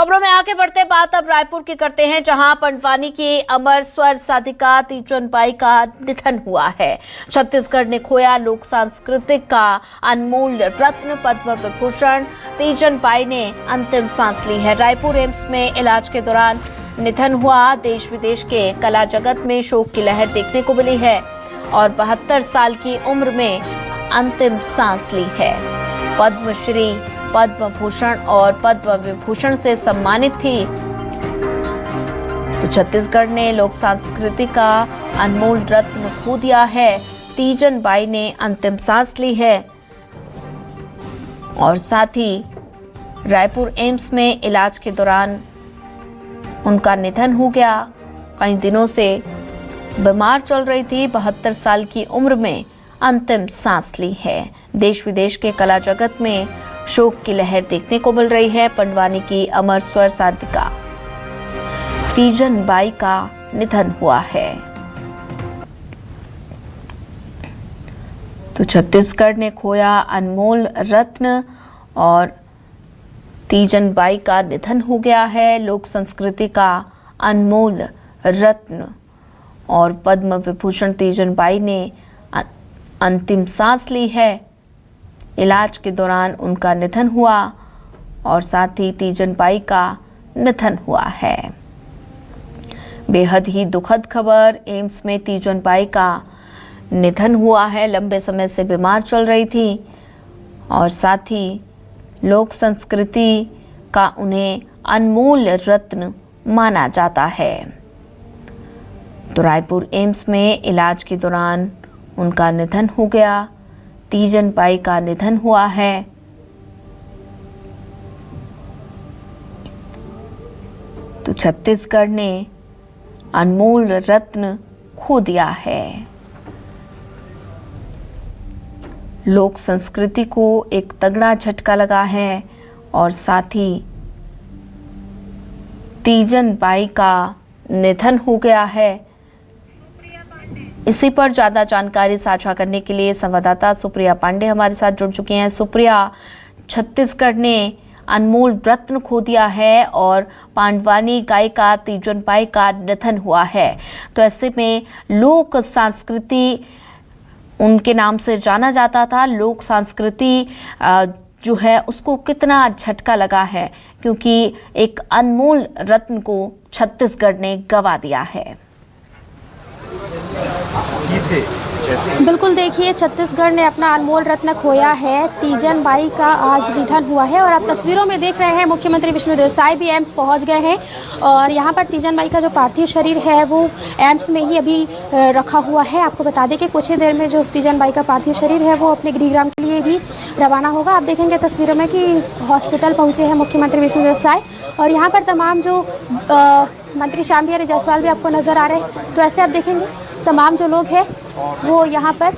खबरों में आगे बढ़ते बात अब रायपुर की करते हैं, जहां पंडवानी की अमर स्वर साधिका तीजन बाई का निधन हुआ है। छत्तीसगढ़ ने खोया लोक सांस्कृतिक का अनमोल रत्न पद्म विभूषण। तीजन बाई ने अंतिम सांस ली है। रायपुर एम्स में इलाज के दौरान निधन हुआ। देश विदेश के कला जगत में शोक की लहर देखने को मिली है और 72 साल की उम्र में अंतिम सांस ली है। पद्मश्री, पद्म भूषण और पद्म विभूषण से सम्मानित थी। तो छत्तीसगढ़ ने लोक संस्कृति का अनमोल रत्न खो दिया है। तीजन बाई ने अंतिम सांस ली है और साथ ही रायपुर एम्स में इलाज के दौरान उनका निधन हो गया। कई दिनों से बीमार चल रही थी। 72 साल की उम्र में अंतिम सांस ली है। देश विदेश के कला जगत में शोक की लहर देखने को मिल रही है। पंडवानी की अमर स्वर साधिका तीजन बाई का निधन हुआ है। तो छत्तीसगढ़ ने खोया अनमोल रत्न और तीजन बाई का निधन हो गया है। लोक संस्कृति का अनमोल रत्न और पद्म विभूषण तीजन बाई ने अंतिम सांस ली है। इलाज के दौरान उनका निधन हुआ और साथ ही तीजन बाई का निधन हुआ है। बेहद ही दुखद खबर, एम्स में तीजन बाई का निधन हुआ है। लंबे समय से बीमार चल रही थी और साथ ही लोक संस्कृति का उन्हें अनमोल रत्न माना जाता है। तो रायपुर एम्स में इलाज के दौरान उनका निधन हो गया। तीजन बाई का निधन हुआ है। तो छत्तीसगढ़ ने अनमोल रत्न खो दिया है। लोक संस्कृति को एक तगड़ा झटका लगा है और साथ ही तीजन बाई का निधन हो गया है। इसी पर ज्यादा जानकारी साझा करने के लिए संवाददाता सुप्रिया पांडे हमारे साथ जुड़ चुकी हैं। सुप्रिया, छत्तीसगढ़ ने अनमोल रत्न खो दिया है और पांडवानी गायिका तीजन बाई का निधन हुआ है। तो ऐसे में लोक संस्कृति उनके नाम से जाना जाता था। लोक संस्कृति जो है उसको कितना झटका लगा है, क्योंकि एक अनमोल रत्न को छत्तीसगढ़ ने गंवा दिया है। बिल्कुल, देखिए छत्तीसगढ़ ने अपना अनमोल रत्न खोया है। तीजन बाई का आज निधन हुआ है और आप तस्वीरों में देख रहे हैं मुख्यमंत्री विष्णुदेव साय भी एम्स पहुंच गए हैं और यहां पर तीजन बाई का जो पार्थिव शरीर है वो एम्स में ही अभी रखा हुआ है। आपको बता दें कि कुछ ही देर में जो तीजन बाई का पार्थिव शरीर है वो अपने गृहग्राम के लिए भी रवाना होगा। आप देखेंगे तस्वीरों में कि हॉस्पिटल पहुँचे हैं मुख्यमंत्री विष्णुदेव साय और यहाँ पर तमाम जो मंत्री श्याम बिहारी जायसवाल भी आपको नज़र आ रहे हैं। तो ऐसे आप देखेंगे तमाम जो लोग हैं वो यहाँ पर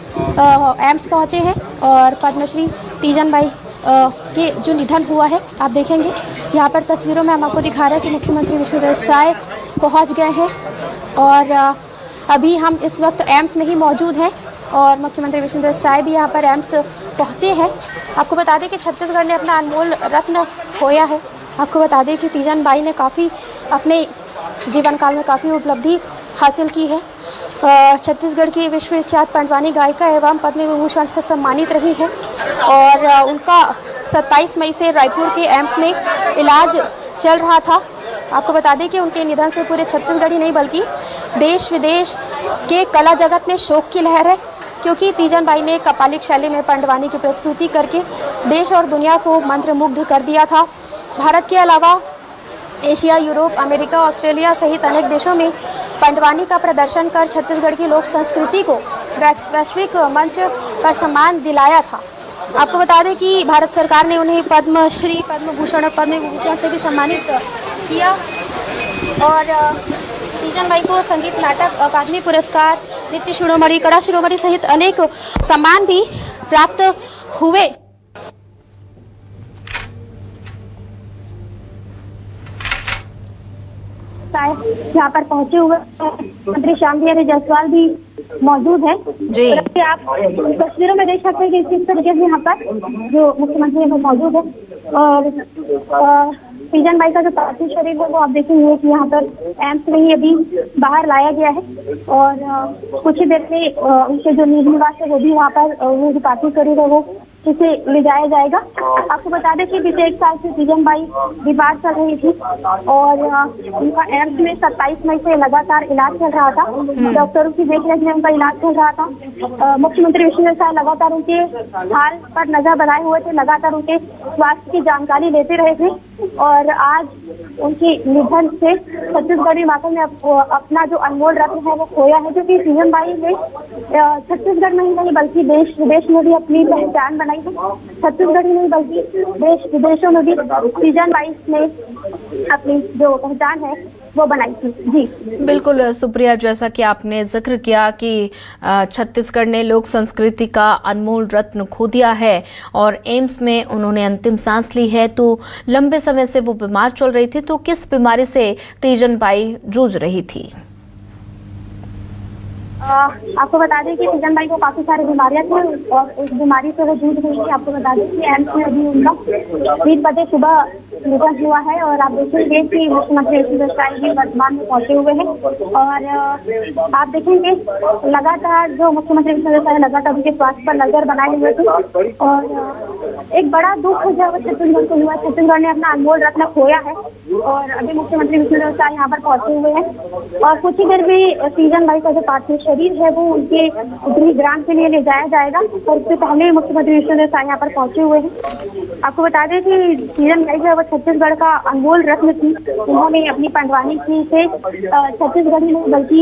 एम्स पहुँचे हैं और पद्मश्री तीजन बाई के जो निधन हुआ है आप देखेंगे यहाँ पर तस्वीरों में हम आपको दिखा रहे हैं कि मुख्यमंत्री विष्णुदेव साय पहुँच गए हैं और अभी हम इस वक्त एम्स में ही मौजूद हैं और मुख्यमंत्री विष्णुदेव साय भी यहाँ पर एम्स पहुँचे हैं। आपको बता दें कि छत्तीसगढ़ ने अपना अनमोल रत्न खोया है। आपको बता दें कि तीजन बाई ने काफ़ी अपने जीवन काल में काफ़ी उपलब्धि हासिल की है। छत्तीसगढ़ की विश्वविख्यात पंडवानी गायिका एवं पद्म विभूषण से सम्मानित रही है और उनका 27 मई से रायपुर के एम्स में इलाज चल रहा था। आपको बता दें कि उनके निधन से पूरे छत्तीसगढ़ ही नहीं बल्कि देश विदेश के कला जगत में शोक की लहर है, क्योंकि तीजन बाई ने कपालिक शैली में पंडवानी की प्रस्तुति करके देश और दुनिया को मंत्रमुग्ध कर दिया था। भारत के अलावा एशिया, यूरोप, अमेरिका, ऑस्ट्रेलिया सहित अनेक देशों में पंडवानी का प्रदर्शन कर छत्तीसगढ़ की लोक संस्कृति को वैश्विक मंच पर सम्मान दिलाया था। आपको बता दें कि भारत सरकार ने उन्हें पद्मश्री, पद्म भूषण और पद्म विभूषण से भी सम्मानित किया और तीजन बाई को संगीत नाटक अकादमी पुरस्कार, नृत्य शिरोमणि, कला शिरोमणि सहित अनेक सम्मान भी प्राप्त हुए। यहाँ पर पहुंचे हुए मंत्री श्याम बिहारी जायसवाल भी मौजूद है जी। आप तस्वीरों में देख सकते हैं कि किस तरीके से यहाँ पर जो मुख्यमंत्री है वो मौजूद है और तीजन बाई का जो पार्थिव शरीर है वो आप देखेंगे कि यहाँ पर एम्स में ही अभी बाहर लाया गया है और कुछ ही देर में उनके जो निज निवास है वो भी वहाँ पर वो जो पार्थिव शरीर है वो इसे ले जाया जाएगा। आपको बता दें कि बीते 1 साल से तीजन बाई बीमार चल रही थी और उनका एम्स में 27 मई से लगातार इलाज चल रहा था। डॉक्टरों की देखरेख में उनका इलाज चल रहा था। मुख्यमंत्री विष्णुदेव साय लगातार उनके हाल पर नजर बनाए हुए थे, लगातार उनके स्वास्थ्य की जानकारी लेते रहे थे और आज उनके निधन से छत्तीसगढ़ी माता ने अपना जो अनमोल रत्न है वो खोया है, क्योंकि तीजन बाई ने छत्तीसगढ़ में ही नहीं बल्कि देश विदेश में भी अपनी पहचान बनाई है। छत्तीसगढ़ ही नहीं बल्कि देश विदेशों में भी तीजन बाई ने अपनी जो पहचान है वो बनाई थी। जी बिल्कुल सुप्रिया, जैसा कि आपने जिक्र किया कि छत्तीसगढ़ ने लोक संस्कृति का अनमोल रत्न खो दिया है और एम्स में उन्होंने अंतिम सांस ली है। तो लंबे समय से वो बीमार चल रही थी, तो किस बीमारी से तीजन बाई जूझ रही थी? आपको बता दें कि तीजन बाई को काफी सारी बीमारियां थी और उस बीमारी से वो जूझ रही थी। आपको बता दें कि एम्स में अभी उनका 3 बजे सुबह निधन हुआ है और आप देखेंगे कि मुख्यमंत्री विष्णुदेव साय भी वर्तमान में पहुंचे हुए हैं और आप देखेंगे लगातार जो मुख्यमंत्री विष्णुदेव साय लगातार उनके स्वास्थ्य पर नजर बनाए हुए थे और एक बड़ा दुख जो छत्तीसगढ़ को हुआ। छत्तीसगढ़ ने अपना अनमोल रत्न खोया है और अभी मुख्यमंत्री विष्णुदेव साय यहाँ पर पहुंचे हुए हैं और कुछ ही देर में तीजन बाई का जो पार्थिव शरीर है वो उनके गृहग्राम के लिए ले जाया जाएगा और उससे पहले मुख्यमंत्री विष्णुदेव साय यहाँ पर पहुंचे हुए हैं। आपको बता दें कि तीजन बाई जो है वो छत्तीसगढ़ का अनमोल रत्न थी। उन्होंने अपनी पंडवानी की से छत्तीसगढ़ ही नहीं बल्कि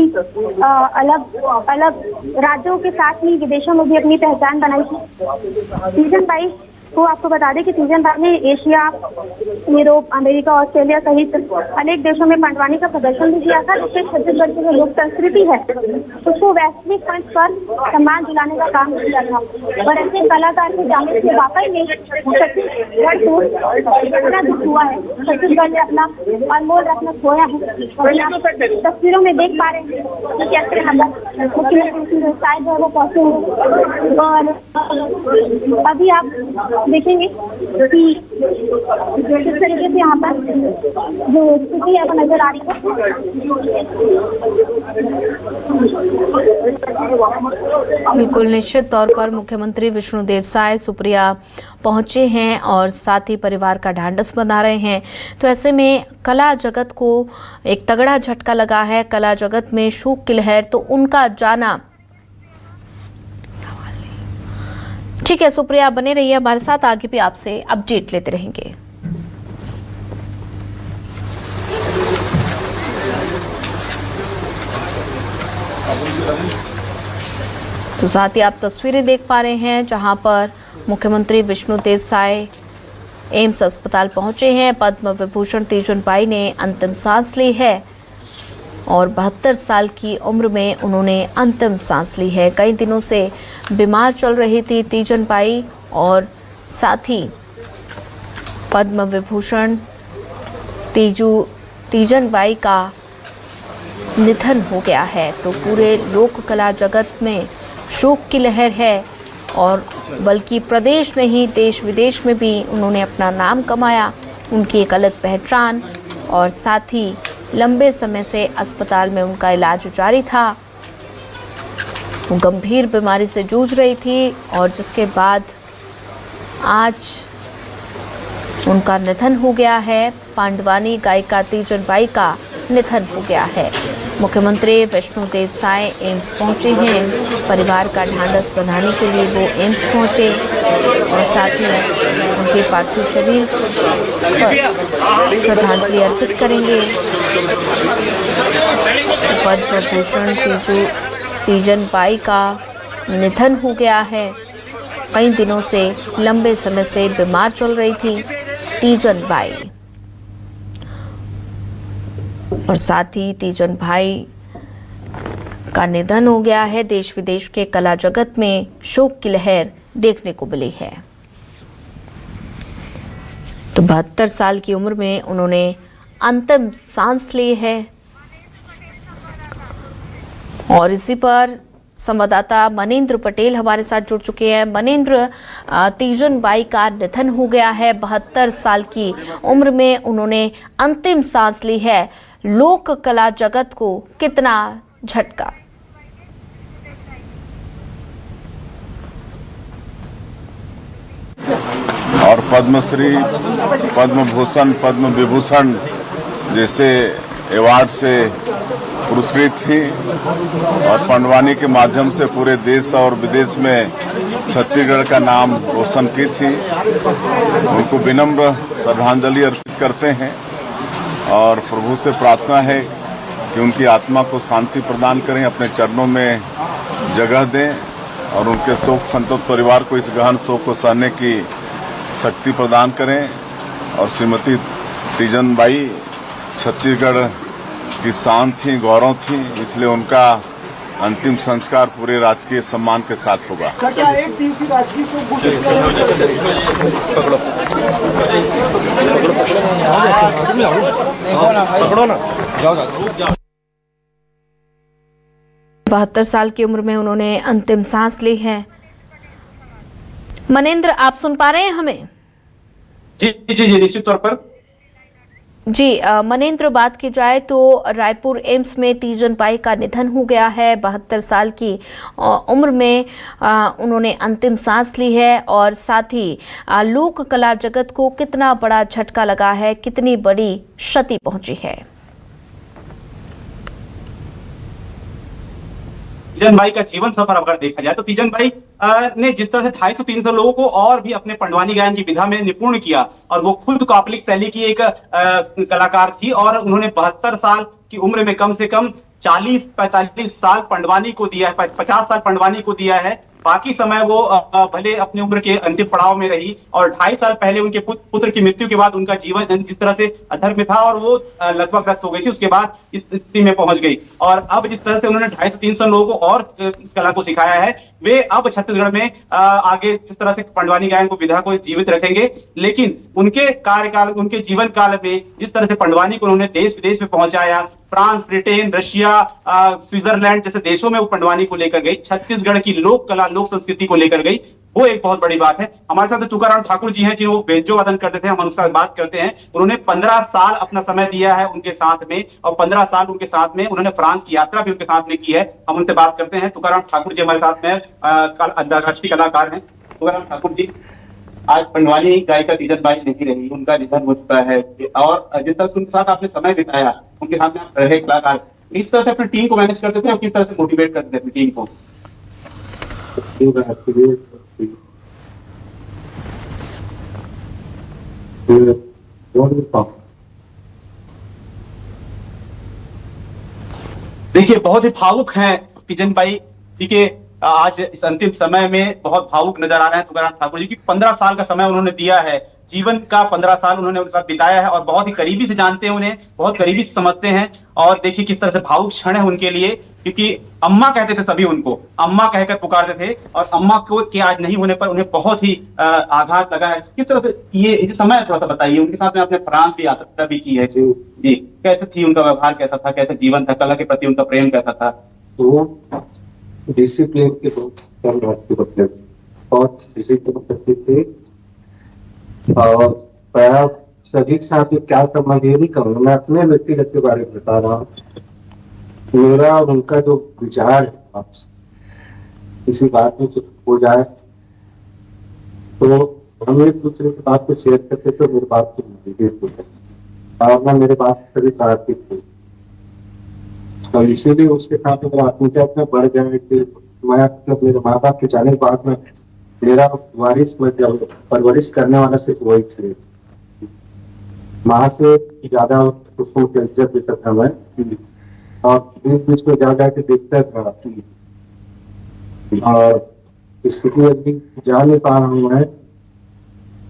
अलग अलग राज्यों के साथ ही विदेशों में भी अपनी पहचान बनाई थी। तीजन बाई तो आपको बता दें कि तीजन बाई ने एशिया, यूरोप, अमेरिका, ऑस्ट्रेलिया सहित अनेक देशों में पंडवानी का प्रदर्शन भी किया था, जिससे छत्तीसगढ़ की जो लोक संस्कृति है उसको वैश्विक मंच पर सम्मान दिलाने का काम किया था और ऐसे कलाकार के जाने से वाकई में छत्तीसगढ़ को इतना दुख हुआ है। छत्तीसगढ़ ने अपना अनमोल रत्न खोया है और आप तस्वीरों में देख पा रहे हैं कि कैसे यहाँ पर मुख्यमंत्री साय जो है वो पहुंचे हुए और अभी आप देखेंगे कि किस तरीके से यहाँ पर जो स्थिति है वो नजर आ रही है। बिल्कुल निश्चित तौर पर मुख्यमंत्री विष्णुदेव साय सुप्रिया पहुंचे हैं और साथ ही परिवार का ढांढस बना रहे हैं। तो ऐसे में कला जगत को एक तगड़ा झटका लगा है, कला जगत में शोक की लहर। तो उनका जाना ठीक है सुप्रिया, बने रहिए हमारे साथ, आगे भी आपसे अपडेट लेते रहेंगे। तो साथ ही आप तस्वीरें देख पा रहे हैं जहां पर मुख्यमंत्री विष्णुदेव साय एम्स अस्पताल पहुंचे हैं। पद्म विभूषण तीजन बाई ने अंतिम सांस ली है और 72 साल की उम्र में उन्होंने अंतिम सांस ली है। कई दिनों से बीमार चल रही थी तीजन बाई और साथ ही पद्म विभूषण तीजन बाई का निधन हो गया है। तो पूरे लोक कला जगत में शोक की लहर है और बल्कि प्रदेश नहीं देश विदेश में भी उन्होंने अपना नाम कमाया, उनकी एक अलग पहचान और साथ ही लंबे समय से अस्पताल में उनका इलाज जारी था। वो गंभीर बीमारी से जूझ रही थी और जिसके बाद आज उनका निधन हो गया है। पांडवानी गायिका तीजन बाई का निधन हो गया है। मुख्यमंत्री विष्णुदेव साय एम्स पहुंचे हैं, परिवार का ढांढस बनाने के लिए वो एम्स पहुंचे और साथ ही उनके पार्थिव शरीर पर श्रद्धांजलि अर्पित करेंगे। पद्म विभूषण तीजन बाई का निधन हो गया है। कई दिनों से लंबे समय से बीमार चल रही थी तीजन बाई और साथ ही तीजन बाई का निधन हो गया है। देश विदेश के कला जगत में शोक की लहर देखने को मिली है। तो 72 साल की उम्र में उन्होंने अंतिम सांस ली है और इसी पर संवाददाता मनेंद्र पटेल हमारे साथ जुड़ चुके हैं। मनेंद्र, तीजन बाई का निधन हो गया है। 72 साल की उम्र में उन्होंने अंतिम सांस ली है। लोक कला जगत को कितना झटका? और पद्मश्री, पद्म भूषण, पद्म विभूषण जैसे अवार्ड से पुरस्कृत थी और पंडवानी के माध्यम से पूरे देश और विदेश में छत्तीसगढ़ का नाम रोशन की थी। उनको विनम्र श्रद्धांजलि अर्पित करते हैं और प्रभु से प्रार्थना है कि उनकी आत्मा को शांति प्रदान करें, अपने चरणों में जगह दें और उनके शोक संतप्त परिवार को इस गहन शोक को सहने की शक्ति प्रदान करें। और श्रीमती तीजन बाई छत्तीसगढ़ की शान थी, गौरव थी, इसलिए उनका अंतिम संस्कार पूरे राजकीय सम्मान के साथ होगा। क्या एक दिवसीय राजकीय शोक घोषित पकड़ो ना, जाओ। 72 साल की उम्र में उन्होंने अंतिम सांस ली है। मनेंद्र, आप सुन पा रहे हैं हमें? जी जी जी, निश्चित तौर पर जी। मनेंद्र, बात की जाए तो रायपुर एम्स में तीजन बाई का निधन हो गया है। 72 साल की उम्र में उन्होंने अंतिम सांस ली है और साथ ही लोक कला जगत को कितना बड़ा झटका लगा है, कितनी बड़ी क्षति पहुंची है। तीजन बाई का जीवन सफर अगर देखा जाए तो तीजन बाई ने जिस तरह से 250-300 लोगों को और भी अपने पंडवानी गायन की विधा में निपुण किया और वो खुद कापलिक शैली की एक कलाकार थी और उन्होंने 72 साल की उम्र में कम से कम 40-45 साल पंडवानी को दिया है, 50 साल पंडवानी को दिया है। बाकी समय वो भले अपनी उम्र के अंतिम पड़ाव में रही और 2.5 साल पहले उनके पुत्र की मृत्यु के बाद उनका जीवन जिस तरह से अधर्म में था और वो लगभग ग्रस्त हो गई थी, उसके बाद इस स्थिति में पहुंच गई। और अब जिस तरह से उन्होंने 250-300 लोगों को और इस कला को सिखाया है, वे अब छत्तीसगढ़ में आगे जिस तरह से पंडवानी गायन को विधा को जीवित रखेंगे। लेकिन उनके कार्यकाल, उनके जीवन काल में जिस तरह से पंडवानी को उन्होंने देश विदेश में पहुंचाया, फ्रांस, ब्रिटेन, रशिया, स्विट्जरलैंड जैसे देशों में वो पंडवानी को लेकर गई, छत्तीसगढ़ की लोक कला, लोक संस्कृति को लेकर गई, वो एक बहुत बड़ी बात है। हमारे साथ तुकाराम ठाकुर जी हैं, जिन्होंने बेंजो वादन करते थे, हम उनके साथ बात करते हैं। उन्होंने 15 साल अपना समय दिया है उनके साथ में और 15 साल उनके साथ में उन्होंने फ्रांस की यात्रा भी उनके साथ में की है। हम उनसे बात करते हैं। तुकाराम ठाकुर जी हमारे साथ में अंतर्राष्ट्रीय कलाकार हैं। तुकाराम ठाकुर जी, आज पंडवानी गायिका तीजन बाई नहीं रही, उनका निधन हो चुका है और जिस तरह से उनके साथ आपने समय बिताया, उनके साथ में आप रहे कलाकार, इस तरह से अपनी टीम को मैनेज करते थे और किस तरह से मोटिवेट करते थे अपनी टीम को? देखिए, बहुत ही भावुक हैं तीजन बाई, ठीक है। आज इस अंतिम समय में बहुत भावुक नजर आ रहे हैं तुकाराम ठाकुर जी की। 15 साल का समय उन्होंने दिया है, जीवन का 15 साल उन्होंने उनके साथ बिताया है और बहुत ही करीबी से जानते हैं उन्हें, बहुत करीबी से समझते हैं। और देखिए किस तरह से भावुक क्षण है उनके लिए, क्योंकि अम्मा कहते थे सभी उनको, अम्मा कहकर पुकारते थे और अम्मा को के आज नहीं होने पर उन्हें बहुत ही आघात लगा है। किस तरह से ये समय थोड़ा सा बताइए। उनके साथ में आपने फ्रांस की यात्रा भी की है जी, कैसे थी, उनका व्यवहार कैसा था, कैसे जीवन था, कला के प्रति उनका प्रेम कैसा था? तो डिसिप्लिन के बहुत बहुत डिसिप्लिन करते थे और मैं सभी के साथ क्या संबंध ये नहीं कहूँगा, मैं अपने व्यक्तिगत के बारे में बता रहा हूँ। मेरा और उनका जो विचार है आपसे किसी बात में कुछ हो जाए तो हम एक दूसरे की बात को शेयर करते थे, मेरी बात को और मैं मेरे बात कभी कराती थी और इसीलिए उसके साथ मेरा आत्मीयता इतना बढ़ गया कि मैं जब मेरे माँ बाप के जाने के बाद में मेरा वारिस मतलब परवरिश करने वाला सिर्फ वही थे। माँ से ज्यादा उसको इज्जत देता था मैं और बीच बीच में जा के देखता था और स्थिति अभी जा नहीं पा रहा हूँ मैं।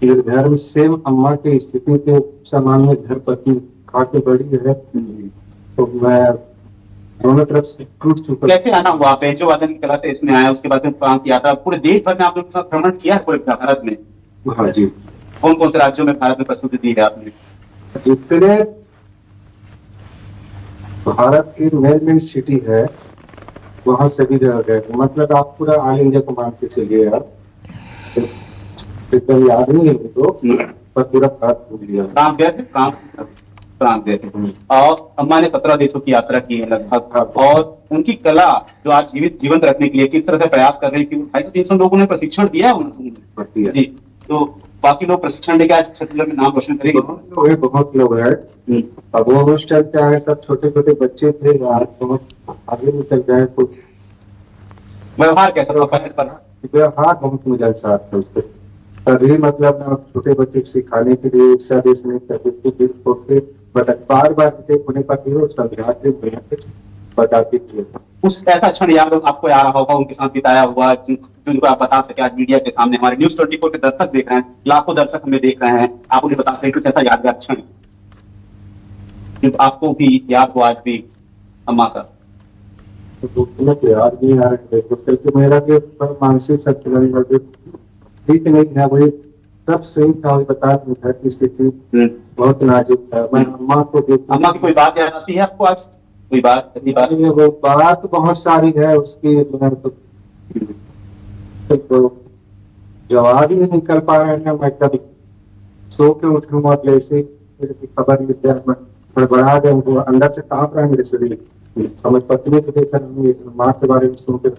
मेरे घर में सेम अम्मा की स्थिति के समान में घर पति खा के बड़ी है तो मैं दोनों तरफ से टूट चुका। कैसे आना हुआ आप बेंजो वादन की कला से इसमें आया, उसके बाद फ्रांस की यात्रा, पूरे देश भर में आपने उनके साथ भ्रमण किया है पूरे भारत में? हाँ जी। कौन कौन से राज्यों में भारत में प्रस्तुति दी है आपने? जितने भारत की मेन सिटी है वहां से भी रह गए। मतलब आप पूरा ऑल इंडिया को मान के चलिए यार, एकदम याद नहीं है मुझको, पर पूरा बात भूल लिया। फ्रांस गए थे, फ्रांस गए थे और अम्मा ने 17 देशों की यात्रा की है लगभग, और उनकी कला जो आज जीवंत रखने के लिए किस तरह से प्रयास कर रही थी। 250-300 लोगों ने प्रशिक्षण दिया है उन्होंने जी, तो बाकी लोग प्रशिक्षण लेके आज छत्तीसगढ़ में नाम रोशन करेंगे। बहुत लोग हैं। अब वो उस टाइम क्या है, सब छोटे छोटे बच्चे थे, आज बहुत आगे निकल गए। तो व्यवहार कैसा था पर? व्यवहार बहुत मिलनसार था उसके। तभी मतलब ना छोटे बच्चे को सिखाने के लिए सर्विस नहीं करते, बार बार होने पर भी वो समझाते बताते थे। उस ऐसा क्षण याद आपको याद रहा होगा उनके साथ बिताया हुआ, जिनको आप बता सके आज मीडिया के सामने, हमारे न्यूज़ 24 के दर्शक देख रहे हैं, लाखों दर्शक हमें देख रहे हैं, आप उन्हें बता सके कुछ ऐसा यादगार क्षण आपको भी याद हो आज भी अम्मा का? तो याद नहीं आ रहा है, मेरा भी मानसिक संतुलन ठीक नहीं था, वही सब सही था, वही बता घर की स्थिति बहुत नाजुक था। मैं अम्मा को देखता, अम्मा की कोई बात याद आती है आपको आज? कोई बात, ऐसी बात? वो बात बहुत सारी है उसकी, तो जवाब ही नहीं कर पा रहे हैं। मैं कभी सो के उठूं और जैसे खबर मिल जाए मैं बड़बड़ा गया, वो अंदर से कांप रहा है मेरे शरीर। समझ पत्नी को देखकर माँ के बारे में सुनकर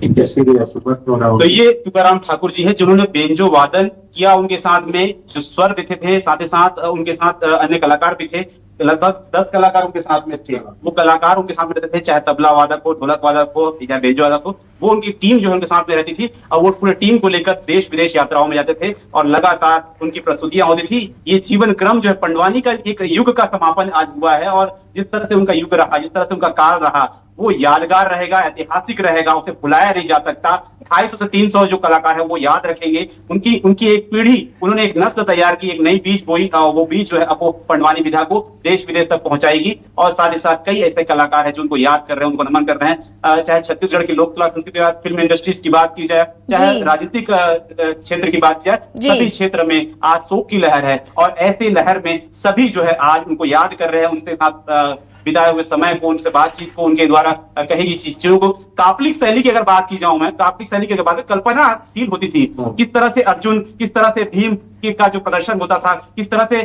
तो ये तुकाराम ठाकुर जी है जिन्होंने बेंजो वादन किया, उनके साथ में जो स्वर देते थे, साथ ही साथ उनके साथ अन्य कलाकार भी थे, लगभग 10 कलाकार उनके साथ में थे। वो कलाकार उनके साथ में रहते थे, चाहे तबला वादक हो, ढोलक वादक हो या बेंजो वादक हो, वो उनकी टीम जो है उनके साथ में रहती थी और वो पूरे टीम को लेकर देश विदेश यात्राओं में जाते थे और लगातार उनकी प्रस्तुतियां होती थी। ये जीवन क्रम जो है पंडवानी का एक युग का समापन आज हुआ है और जिस तरह से उनका युग रहा, जिस तरह से उनका काल रहा, वो यादगार रहेगा, ऐतिहासिक रहेगा, उसे भुलाया नहीं जा सकता। 250 से 300 जो कलाकार है वो याद रखेंगे। उनकी एक पीढ़ी, उन्होंने एक नस्ल तैयार की, एक नई बीज बोई, वो बीज जो है अब वो पंडवानी विधा को देश विदेश तक पहुंचाएगी और साथ ही साथ कई ऐसे कलाकार हैं जो उनको याद कर रहे हैं, उनको नमन कर रहे हैं। चाहे छत्तीसगढ़ की लोक कला संस्कृति, फिल्म इंडस्ट्रीज की बात की जाए, चाहे राजनीतिक क्षेत्र की बात की जाए, सभी क्षेत्र में आज शोक की लहर है और ऐसी लहर में सभी जो है आज उनको याद कर रहे हैं, उनके साथ बिताए हुए समय को, उनसे बातचीत को, उनके द्वारा कहेगी चीजों को। काल्पनिक शैली की अगर बात की जाऊं, मैं काल्पनिक शैली की अगर बात, कल्पनाशील होती थी, किस तरह से अर्जुन, किस तरह से भीम का जो प्रदर्शन होता था, किस तरह से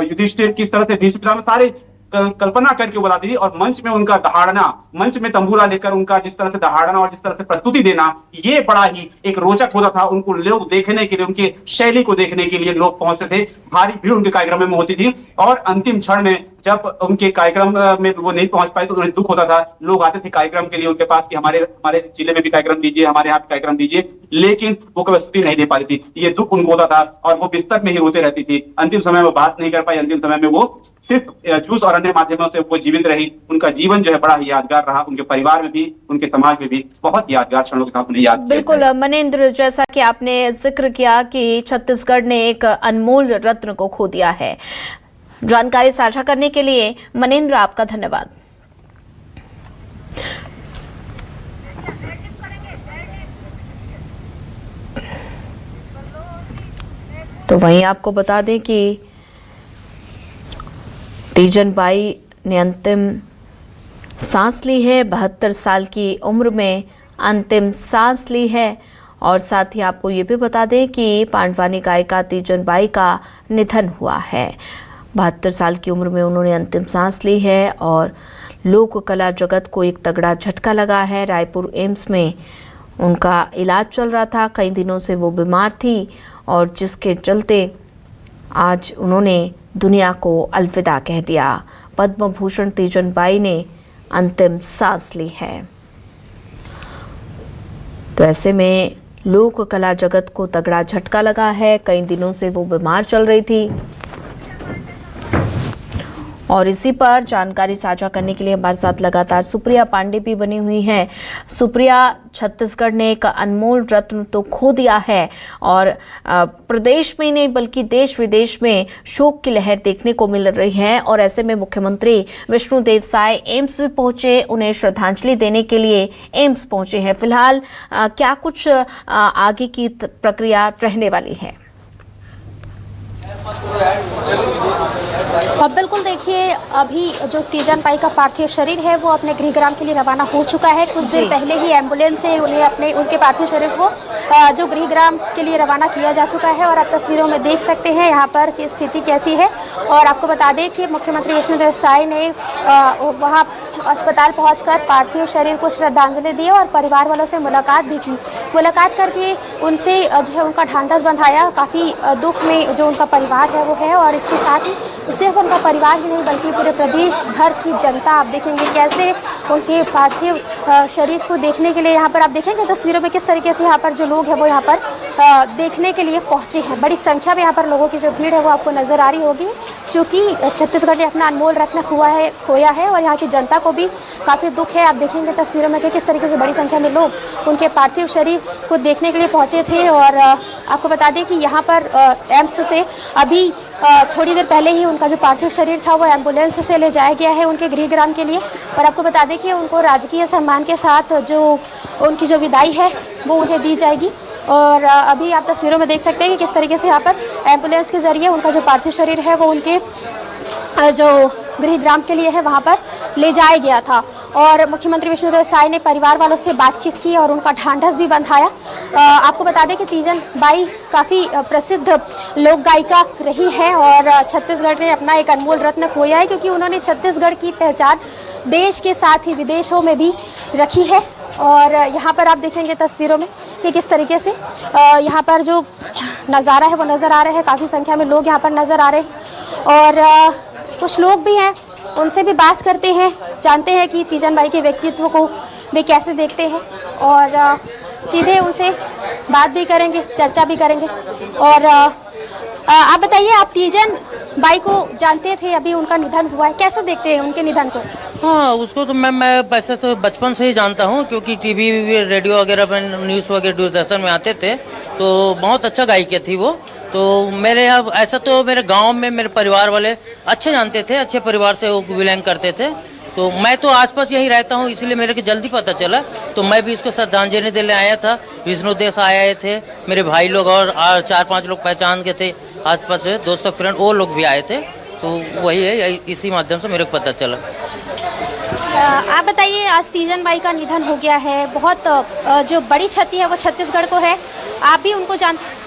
युधिष्ठिर, किस तरह से भीष्म पितामह, सारे कल्पना करके बताती थी और मंच में उनका दहाड़ना, मंच में तंबूरा लेकर उनका जिस तरह से दहाड़ना और जिस तरह से प्रस्तुति देना, ये बड़ा ही एक रोचक होता था। उनको लोग देखने के लिए, उनके शैली को देखने के लिए लोग पहुंचते थे, भारी भीड़ उनके कार्यक्रम में होती थी और अंतिम क्षण में जब उनके कार्यक्रम में वो नहीं पहुंच पाए तो उन्हें दुख होता था। लोग आते थे कार्यक्रम के लिए उनके पास कि हमारे जिले में भी कार्यक्रम दीजिए, हमारे यहाँ भी कार्यक्रम दीजिए, लेकिन वो कभी प्रस्तुति नहीं दे पाती थी। ये दुख उनको होता था और वो बिस्तर में ही रोते रहती थी। अंतिम समय में बात नहीं कर पाई, अंतिम समय में वो सिर्फ जूस और अन्य माध्यमों से वो जीवित रही। उनका जीवन जो है बड़ा ही यादगार रहा, उनके परिवार में भी, उनके समाज में भी बहुत यादगार क्षणों के साथ उन्हें याद। बिल्कुल मनेंद्र, जैसा कि आपने जिक्र किया कि छत्तीसगढ़ ने एक अनमोल रत्न को खो दिया है। जानकारी साझा करने के लिए मनेंद्र आपका धन्यवाद। तो वहीं आपको बता दें कि तीजन बाई ने अंतिम सांस ली है, 72 साल की उम्र में अंतिम सांस ली है। और साथ ही आपको ये भी बता दें कि पांडवानी गायिका तीजन बाई का निधन हुआ है। 72 साल की उम्र में उन्होंने अंतिम सांस ली है और लोक कला जगत को एक तगड़ा झटका लगा है। रायपुर एम्स में उनका इलाज चल रहा था, कई दिनों से वो बीमार थी और जिसके चलते आज उन्होंने दुनिया को अलविदा कह दिया। पद्म भूषण तीजन बाई ने अंतिम सांस ली है। तो ऐसे में लोक कला जगत को तगड़ा झटका लगा है, कई दिनों से वो बीमार चल रही थी और इसी पर जानकारी साझा करने के लिए हमारे साथ लगातार सुप्रिया पांडे भी बनी हुई हैं। सुप्रिया, छत्तीसगढ़ ने एक अनमोल रत्न तो खो दिया है और प्रदेश में नहीं बल्कि देश विदेश में शोक की लहर देखने को मिल रही है और ऐसे में मुख्यमंत्री विष्णुदेव साय एम्स में पहुंचे, उन्हें श्रद्धांजलि देने के लिए एम्स पहुंचे हैं। फिलहाल क्या कुछ आगे की प्रक्रिया रहने वाली है? और बिल्कुल देखिए, अभी जो तीजन बाई का पार्थिव शरीर है वो अपने गृहग्राम के लिए रवाना हो चुका है। कुछ देर पहले ही एम्बुलेंस से उन्हें उनके पार्थिव शरीर को जो गृहग्राम के लिए रवाना किया जा चुका है। और आप तस्वीरों में देख सकते हैं यहाँ पर की स्थिति कैसी है। और आपको बता दें कि मुख्यमंत्री विष्णुदेव साय ने वहाँ अस्पताल पहुंचकर पार्थिव शरीर को श्रद्धांजलि दी और परिवार वालों से मुलाकात भी की। मुलाकात करके उनसे जो है उनका ढांढस बंधाया। काफ़ी दुख में जो उनका परिवार है वो है। और इसके साथ ही सिर्फ उनका परिवार ही नहीं बल्कि पूरे प्रदेश भर की जनता आप देखेंगे कैसे उनके पार्थिव शरीर को देखने के लिए यहाँ पर आप देखेंगे तस्वीरों में किस तरीके से यहाँ पर जो लोग हैं वो यहाँ पर देखने के लिए पहुँचे हैं। बड़ी संख्या में यहाँ पर लोगों की जो भीड़ है वो आपको नज़र आ रही होगी, क्योंकि छत्तीसगढ़ ने अपना अनमोल रत्न खोया है और यहाँ की जनता को भी काफ़ी दुख है। आप देखेंगे तस्वीरों में कि किस तरीके से बड़ी संख्या में लोग उनके पार्थिव शरीर को देखने के लिए पहुँचे थे। और आपको बता दें कि यहाँ पर एम्स से अभी थोड़ी देर पहले ही उनका जो पार्थिव शरीर था वो एम्बुलेंस से ले जाया गया है उनके गृहग्राम के लिए। और आपको बता दें कि उनको राजकीय सम्मान के साथ जो उनकी जो विदाई है वो उन्हें दी जाएगी। और अभी आप तस्वीरों में देख सकते हैं कि किस तरीके से यहाँ पर एम्बुलेंस के ज़रिए उनका जो पार्थिव शरीर है वो उनके जो गृहग्राम के लिए है वहाँ पर ले जाया गया था। और मुख्यमंत्री विष्णुदेव साय ने परिवार वालों से बातचीत की और उनका ढांढस भी बंधाया। आपको बता दें कि तीजन बाई काफ़ी प्रसिद्ध लोक गायिका रही है और छत्तीसगढ़ ने अपना एक अनमोल रत्न खोया है, क्योंकि उन्होंने छत्तीसगढ़ की पहचान देश के साथ ही विदेशों में भी रखी है। और यहाँ पर आप देखेंगे तस्वीरों में कि किस तरीके से यहाँ पर जो नज़ारा है वो नज़र आ रहा है। काफ़ी संख्या में लोग यहाँ पर नज़र आ रहे हैं और कुछ लोग भी हैं, उनसे भी बात करते हैं, जानते हैं कि तीजन बाई के व्यक्तित्व को वे कैसे देखते हैं और सीधे उनसे बात भी करेंगे, चर्चा भी करेंगे। और आप बताइए, आप तीजन बाई को जानते थे, अभी उनका निधन हुआ है, कैसे देखते हैं उनके निधन को? हाँ, उसको तो मैं वैसे तो बचपन से ही जानता हूँ, क्योंकि टीवी रेडियो वगैरह में न्यूज़ वगैरह दूरदर्शन में आते थे, तो बहुत अच्छा गायिका थी वो। तो मेरे अब ऐसा तो मेरे गांव में मेरे परिवार वाले अच्छे जानते थे, अच्छे परिवार से वो बिलोंग करते थे। तो मैं तो आसपास यहीं रहता हूँ, इसलिए मेरे को जल्दी पता चला, तो मैं भी इसको श्रद्धांजलि देने आया था। विष्णुदेव आए थे, मेरे भाई लोग और 4-5 लोग पहचान के थे आसपास से, दोस्तों फ्रेंड वो लोग भी आए थे। तो वही है, इसी माध्यम से मेरे को पता चला। आप बताइए, आज तीजन बाई का निधन हो गया है, बहुत जो बड़ी क्षति है वो छत्तीसगढ़ को है, आप भी उनको जानते?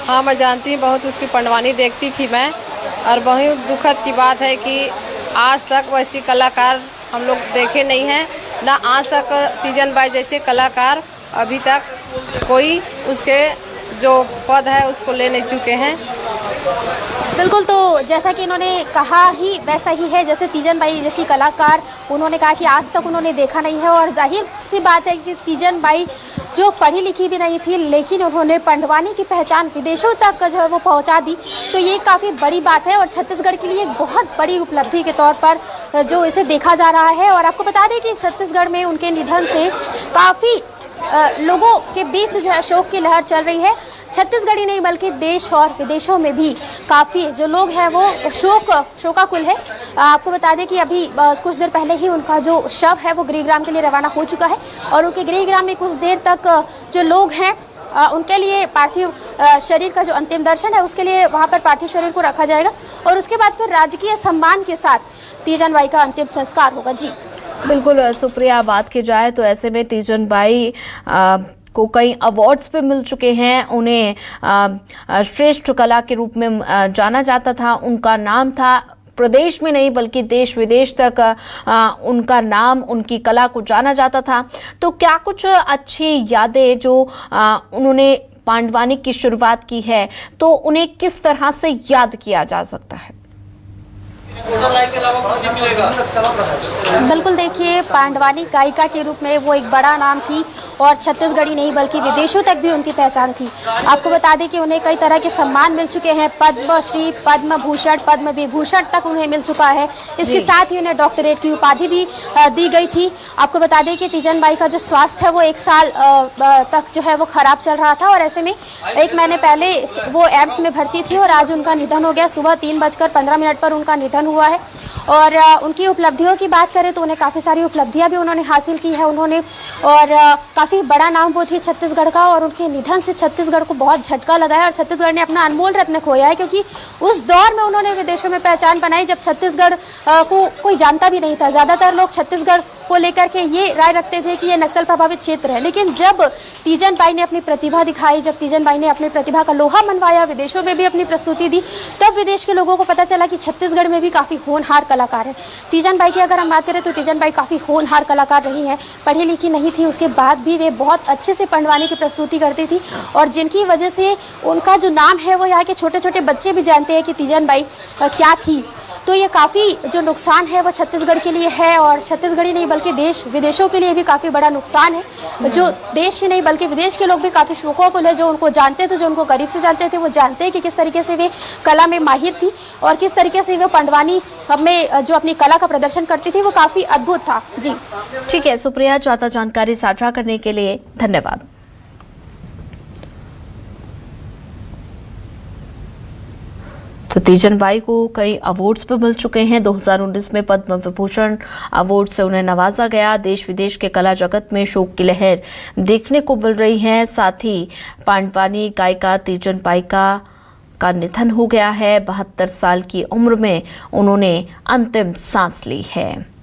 हाँ, मैं जानती हूँ, बहुत उसकी पंडवानी देखती थी मैं। और बहुत दुखद की बात है कि आज तक वैसी कलाकार हम लोग देखे नहीं हैं, ना आज तक तीजन बाई जैसे कलाकार अभी तक कोई उसके जो पद है उसको ले नहीं चुके हैं। बिल्कुल, तो जैसा कि इन्होंने कहा ही वैसा ही है, जैसे तीजन बाई जैसी कलाकार उन्होंने कहा कि आज तक उन्होंने देखा नहीं है। और जाहिर सी बात है कि तीजन बाई जो पढ़ी लिखी भी नहीं थी, लेकिन उन्होंने पंडवानी की पहचान विदेशों तक जो है वो पहुंचा दी, तो ये काफ़ी बड़ी बात है और छत्तीसगढ़ के लिए एक बहुत बड़ी उपलब्धि के तौर पर जो इसे देखा जा रहा है। और आपको बता दें कि छत्तीसगढ़ में उनके निधन से काफ़ी लोगों के बीच जो है शोक की लहर चल रही है। छत्तीसगढ़ ही नहीं बल्कि देश और विदेशों में भी काफ़ी जो लोग हैं वो शोकाकुल है। आपको बता दें कि अभी कुछ देर पहले ही उनका जो शव है वो गृहग्राम के लिए रवाना हो चुका है और उनके गृहग्राम में कुछ देर तक जो लोग हैं उनके लिए पार्थिव शरीर का जो अंतिम दर्शन है उसके लिए वहाँ पर पार्थिव शरीर को रखा जाएगा और उसके बाद फिर राजकीय सम्मान के साथ तीजन बाई का अंतिम संस्कार होगा। जी बिल्कुल सुप्रिया, बात की जाए तो ऐसे में तीजन बाई को कई अवार्ड्स पे मिल चुके हैं। उन्हें श्रेष्ठ कला के रूप में जाना जाता था। उनका नाम था प्रदेश में नहीं बल्कि देश विदेश तक उनका नाम, उनकी कला को जाना जाता था। तो क्या कुछ अच्छी यादें जो उन्होंने पांडवानी की शुरुआत की है, तो उन्हें किस तरह से याद किया जा सकता है? बिल्कुल, देखिए, पांडवानी गायिका के रूप में वो एक बड़ा नाम थी और छत्तीसगढ़ी नहीं बल्कि विदेशों तक भी उनकी पहचान थी। आपको बता दें कि उन्हें कई तरह के सम्मान मिल चुके हैं, पद्मश्री, पद्म भूषण, पद्म विभूषण तक उन्हें मिल चुका है। इसके साथ ही उन्हें डॉक्टरेट की उपाधि भी दी गई थी। आपको बता दें कि तीजन बाई का जो स्वास्थ्य है वो 1 साल तक जो है वो खराब चल रहा था और ऐसे में 1 महीने पहले वो एम्स में भर्ती थी और आज उनका निधन हो गया। सुबह 3:15 पर उनका निधन हुआ है। और उनकी उपलब्धियों की बात करें तो उन्हें काफ़ी सारी उपलब्धियां भी उन्होंने हासिल की है उन्होंने, और काफ़ी बड़ा नाम वो थी छत्तीसगढ़ का, और उनके निधन से छत्तीसगढ़ को बहुत झटका लगा है और छत्तीसगढ़ ने अपना अनमोल रत्न खोया है, क्योंकि उस दौर में उन्होंने विदेशों में पहचान बनाई जब छत्तीसगढ़ को कोई जानता भी नहीं था। ज़्यादातर लोग छत्तीसगढ़ को लेकर के ये राय रखते थे कि ये नक्सल प्रभावित क्षेत्र है, लेकिन जब तीजन बाई ने अपनी प्रतिभा दिखाई, जब तीजन बाई ने अपनी प्रतिभा का लोहा मनवाया, विदेशों में भी अपनी प्रस्तुति दी, तब विदेश के लोगों को पता चला कि छत्तीसगढ़ में भी काफ़ी होनहार कलाकार है। तीजन बाई की अगर हम बात करें तो तीजन बाई काफ़ी होनहार कलाकार रही हैं, पढ़ी लिखी नहीं थी, उसके बाद भी वे बहुत अच्छे से पंडवानी की प्रस्तुति करती थी, और जिनकी वजह से उनका जो नाम है वो यहाँ के छोटे छोटे बच्चे भी जानते हैं कि तीजन बाई क्या थी। तो ये काफ़ी जो नुकसान है वो छत्तीसगढ़ के लिए है, और छत्तीसगढ़ ही नहीं बल्कि देश विदेशों के लिए भी काफ़ी बड़ा नुकसान है। जो देश ही नहीं बल्कि विदेश के लोग भी काफ़ी शौकों है, जो उनको जानते थे, जो उनको करीब से जानते थे, वो जानते हैं कि किस तरीके से वे कला में माहिर थी और किस तरीके से वे पंडवानी में जो अपनी कला का प्रदर्शन करती थी वो काफ़ी अद्भुत था। जी ठीक है सुप्रिया, ज़्यादा जानकारी साझा करने के लिए धन्यवाद। तो तीजन बाई को कई अवार्ड्स भी मिल चुके हैं। 2019 में पद्म विभूषण अवार्ड से उन्हें नवाजा गया। देश विदेश के कला जगत में शोक की लहर देखने को मिल रही है। साथ ही पांडवानी गायिका तीजन बाई का निधन हो गया है। 72 साल की उम्र में उन्होंने अंतिम सांस ली है।